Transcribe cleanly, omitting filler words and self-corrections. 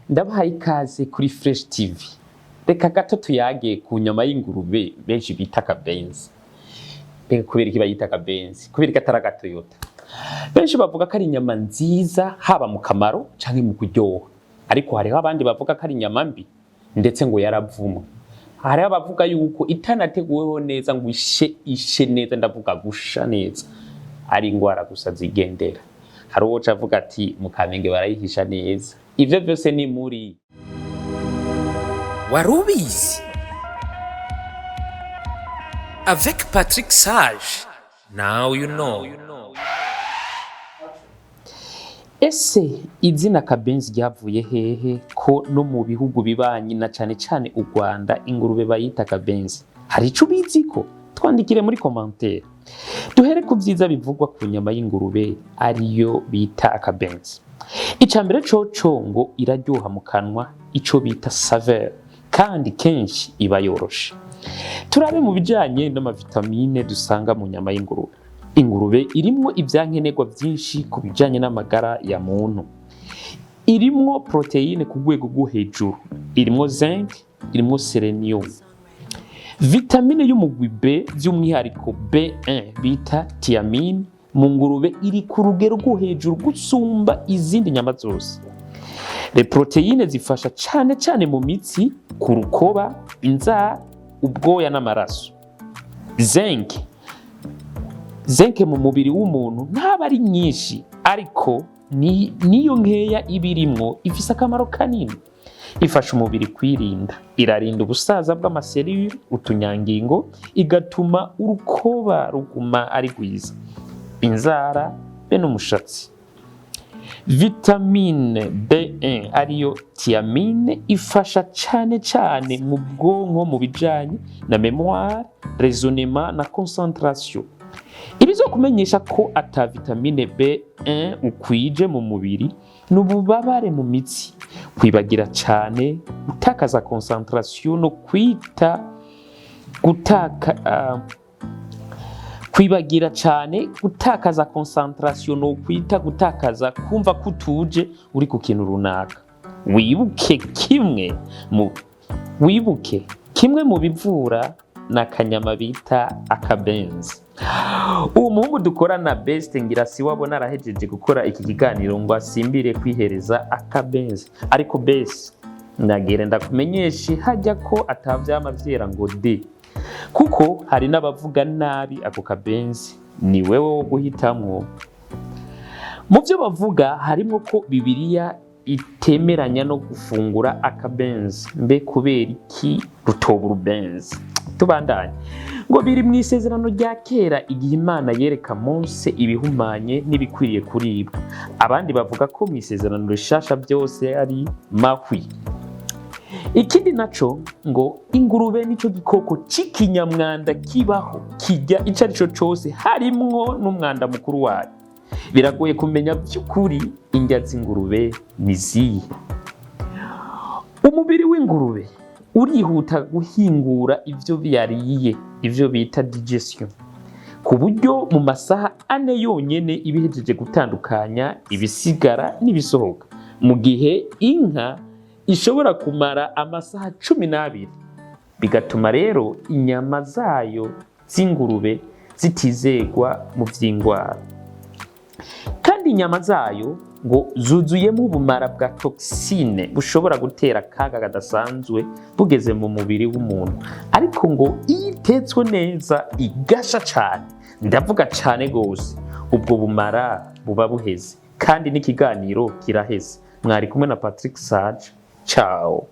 Ndabahaye ikaze kuri Fresh TV. Reka gato tuyage ku nyama y'ingurube benshi bita akabenz. Kubera iki bayita akabenz? Kubera ko atari agatoyota. Benshi bavuga ko ari inyama nziza haba mu kamaro canke mu kuryoha. Ariko hariho abandi bavuga ko ari inyama mbi ndetse ngo yaravumwe. Hariho abavuga yuko itanateguweho neza ngo ishe neza, ndavuga gusha neza. Ari ingwara gusa zigendera. Hari uwo cavuga ati mu Kamenge barayihisha neza. Ivyo vyose ni muri Warubizi Avec Patrick Sage. Now you know. Ese izina akabenz ryavuye hehe ko no mu bihugu bibanyi na cane cane u Rwanda ingurube bayita akabenz? Hari ico biziko? Twandikire muri commentaire. Duhere ku vyiza bivugwa ku nyama y'ingurube ariyo bita akabenz. Icambere coco ngo iraryoha mu kanwa, ico bita saveur, kandi kenshi iba yoroshe. Turabe mu bijanye n'amavitamine dusanga mu nyama y'ingurube. Ingurube irimwo ivyankenerwa vyinshi ku bijanye n'amagara ya muntu. Irimwo proteine ku rwego rwo hejuru, irimwo zinc, irimwo selenium. Vitamine y'umugwi B by'umwihariko B1 bita thiamine mu ngurube iri ku rugero rwo hejuru gusumba izindi nyama zose. Le proteine zifasha cane mu mitsi, ku rukoba, inzara, ubwoya n'amaraso. Zinc mu mubiri w'umuntu ntaba ari nyinshi, ariko niyo nkeya ibirimwo ifise akamaro kanini. Ifasha umubiri kwirinda, irarinda ubusaza bw'amaserire, utunyangingo, igatuma urukoba ruguma ari rwiza, inzara be n'umushatsi. Vitamine B1 ariyo thiamine ifasha cane mu bwonko mu bijanye na mémoire, raisonnement na concentration. Ibizokumenyesha ko ata vitamine B1 ukwije mu mubiri n'ububabare mu mitsi, kwibagira cane, gutakaza concentration no kwibagira cane, gutakaza concentration no kwita gutakaza kumva kutuje uri ku kintu runaka. Wibuke kimwe mu bivura na kanyama bita akabenz. Uwo muhungu dukorana Best ngira si wabona arahejeje gukora iki kiganiro ngo asimbire kwihereza akabenz. Ariko Best nagire ndakumenyeshe hajya ko atavyama vyera ngo de, kuko hari n'abavuga nabi ako kabenz. Ni wewe wo guhitamwo. Mu byo bavuga harimo ko Bibiliya itemeranya no gufungura akabenz. Mbe kubera iki rutobura ubenz? Tubandanye ngo biri mu isezerano rya kera igihe Imana yereka Mose ibihumanye n'ibikwiriye kuribwa. Abandi bavuga ko mu isezerano rishasha byose ari mahwi. Ikindi naco ngo ingurube nico gikoko c'ikinyamwanda kibaho, kijya ico arico cose harimwo n'umwanda mukuru wayo. Biragoye kumenya by'ukuri indya z'ingurube nizihe. Umubiri w'ingurube urihuta guhingura ivyo byariye, ivyo bita digestion, ku buryo mu masaha 4 yonyene ibihejeje gutandukanya ibisigara n'ibisohoka, mu gihe inka ishobora kumara amasaha 12. Bigatuma rero inyama zayo z'ingurube zitizegwa mu vy'ingwara. Kandi inyama zayo ngo zuzuyemo ubumara bwa toxine bushobora gutera akaga kadasanzwe bugeze mu mubiri w'umuntu. Ariko ngo itetswe neza igasha cane, ndavuga cane gose, ubwo bumara buba buheze. Kandi n'ikiganiro kiraheze. Mwari kumwe na Patrick Sage. Ciao.